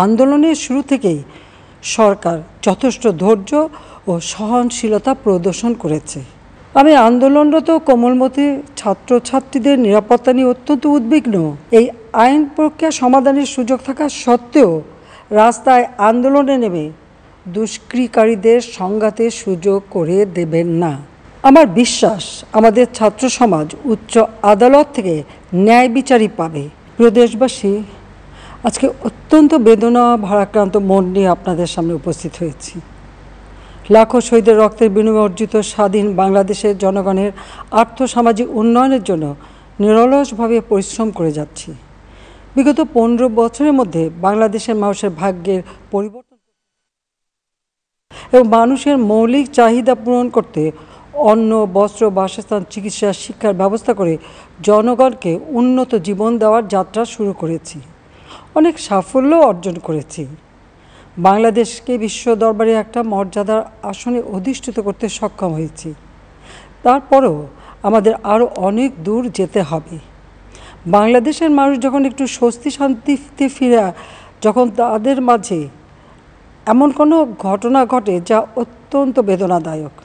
আন্দোলনের শুরু থেকেই সরকার যথেষ্ট ধৈর্য ও সহনশীলতা প্রদর্শন করেছে। আমি আন্দোলনরত কোমলমতি ছাত্রছাত্রীদের নিরাপত্তা নিয়ে অত্যন্ত উদ্বিগ্ন। এই আইন প্রক্রিয়া সমাধানের সুযোগ থাকা সত্ত্বেও রাস্তায় আন্দোলনে নেমে দুষ্কৃতিকারীদের সংঘাতের সুযোগ করে দেবেন না। আমার বিশ্বাস আমাদের ছাত্র সমাজ উচ্চ আদালত থেকে ন্যায় বিচারই পাবে। প্রিয় দেশবাসী, আজকে অত্যন্ত বেদনা ভারাক্রান্ত মন নিয়ে আপনাদের সামনে উপস্থিত হয়েছি। লাখো শহীদের রক্তের বিনিময়ে অর্জিত স্বাধীন বাংলাদেশের জনগণের আর্থসামাজিক উন্নয়নের জন্য নিরলসভাবে পরিশ্রম করে যাচ্ছি। বিগত 15 বছরের মধ্যে বাংলাদেশের মানুষের ভাগ্যের পরিবর্তন এবং মানুষের মৌলিক চাহিদা পূরণ করতে অন্ন, বস্ত্র, বাসস্থান, চিকিৎসা, শিক্ষার ব্যবস্থা করে জনগণকে উন্নত জীবন দেওয়ার যাত্রা শুরু করেছি। অনেক সাফল্য অর্জন করেছি। বাংলাদেশকে বিশ্ব দরবারে একটা মর্যাদার আসনে অধিষ্ঠিত করতে সক্ষম হয়েছি। তারপরও আমাদের আরও অনেক দূর যেতে হবে। বাংলাদেশের মানুষ যখন একটু স্বস্তি শান্তিতে ফিরে, যখন তাদের মাঝে এমন কোনো ঘটনা ঘটে যা অত্যন্ত বেদনাদায়ক।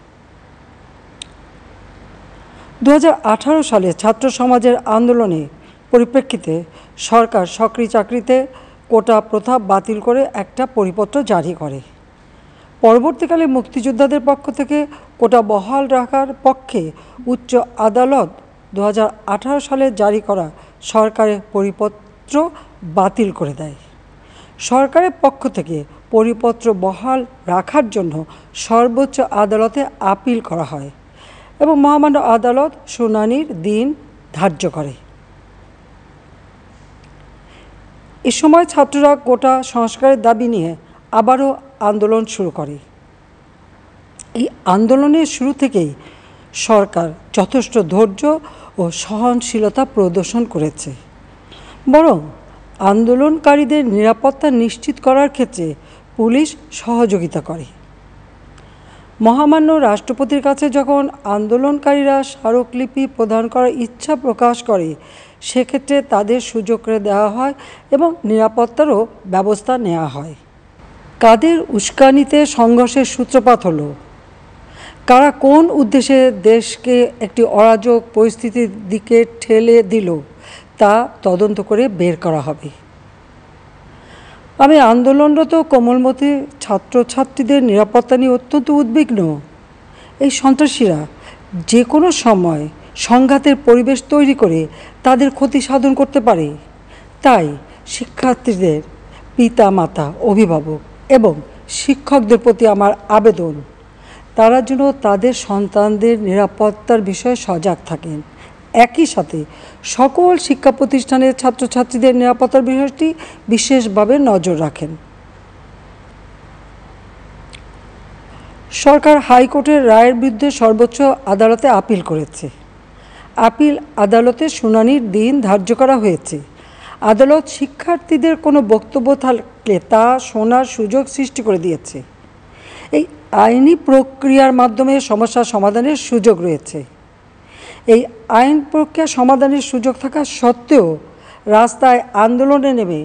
2018 সালে ছাত্র সমাজের আন্দোলনে পরিপ্রেক্ষিতে সরকার সরকারি চাকরিতে কোটা প্রথা বাতিল করে একটা পরিপত্র জারি করে। পরবর্তীকালে মুক্তিযোদ্ধাদের পক্ষ থেকে কোটা বহাল রাখার পক্ষে উচ্চ আদালত 2018 সালে জারি করা সরকারের পরিপত্র বাতিল করে দেয়। সরকারের পক্ষ থেকে পরিপত্র বহাল রাখার জন্য সর্বোচ্চ আদালতে আপিল করা হয় এবং মহামান্য আদালত শুনানির দিন ধার্য করে। এ সময় ছাত্ররা কোটা সংস্কারের দাবি নিয়ে আবারও আন্দোলন শুরু করে। এই আন্দোলনের শুরু থেকেই সরকার যথেষ্ট ধৈর্য ও সহনশীলতা প্রদর্শন করেছে, বরং আন্দোলনকারীদের নিরাপত্তা নিশ্চিত করার ক্ষেত্রে পুলিশ সহযোগিতা করে। মহামান্য রাষ্ট্রপতির কাছে যখন আন্দোলনকারীরা স্মারকলিপি প্রদান করার ইচ্ছা প্রকাশ করে, সেক্ষেত্রে তাদের সুযোগ করে দেওয়া হয় এবং নিরাপত্তারও ব্যবস্থা নেওয়া হয়। কাদের উস্কানিতে সংঘর্ষের সূত্রপাত হলো, কারা কোন উদ্দেশ্যে দেশকে একটি অরাজক পরিস্থিতির দিকে ঠেলে দিল, তা তদন্ত করে বের করা হবে। আমি আন্দোলনরত কোমলমতি ছাত্রছাত্রীদের নিরাপত্তা নিয়ে অত্যন্ত উদ্বিগ্ন। এই সন্ত্রাসীরা যে কোনো সময় সংঘাতের পরিবেশ তৈরি করে তাদের ক্ষতি সাধন করতে পারে। তাই শিক্ষার্থীদের পিতা মাতা, অভিভাবক এবং শিক্ষকদের প্রতি আমার আবেদন, তারা যেন তাদের সন্তানদের নিরাপত্তার বিষয়ে সজাগ থাকেন। একই সাথে সকল শিক্ষা প্রতিষ্ঠানের ছাত্রছাত্রীদের নিরাপত্তার বিষয়টি বিশেষভাবে নজর রাখেন। সরকার হাইকোর্টের রায়ের বিরুদ্ধে সর্বোচ্চ আদালতে আপিল করেছে। আপিল আদালতে শুনানির দিন ধার্য করা হয়েছে। আদালত শিক্ষার্থীদের কোনো বক্তব্য থাকলে তা শোনার সুযোগ সৃষ্টি করে দিয়েছে। এই আইনি প্রক্রিয়ার মাধ্যমে সমস্যা সমাধানের সুযোগ রয়েছে। এই আইন প্রক্রিয়া সমাধানের সুযোগ থাকা সত্ত্বেও রাস্তায় আন্দোলনে নেমে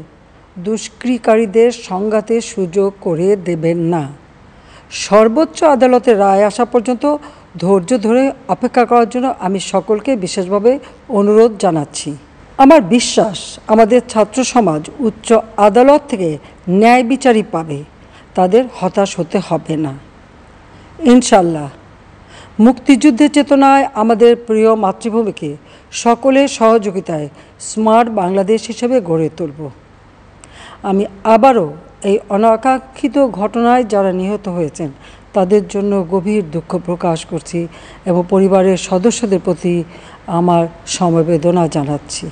দুষ্কৃতিকারীদের সংঘাতের সুযোগ করে দেবেন না। সর্বোচ্চ আদালতের রায় আসা পর্যন্ত ধৈর্য ধরে অপেক্ষা করার জন্য আমি সকলকে বিশেষভাবে অনুরোধ জানাচ্ছি। আমার বিশ্বাস আমাদের ছাত্র সমাজ উচ্চ আদালত থেকে ন্যায় বিচারই পাবে। তাদের হতাশ হতে হবে না। ইনশাল্লাহ মুক্তিযুদ্ধের চেতনায় আমাদের প্রিয় মাতৃভূমিকে সকলের সহযোগিতায় স্মার্ট বাংলাদেশ হিসেবে গড়ে তুলব। আমি আবারও এই অনাকাঙ্ক্ষিত ঘটনায় যারা নিহত হয়েছেন তাদের জন্য গভীর দুঃখ প্রকাশ করছি এবং পরিবারের সদস্যদের প্রতি আমার সমবেদনা জানাচ্ছি।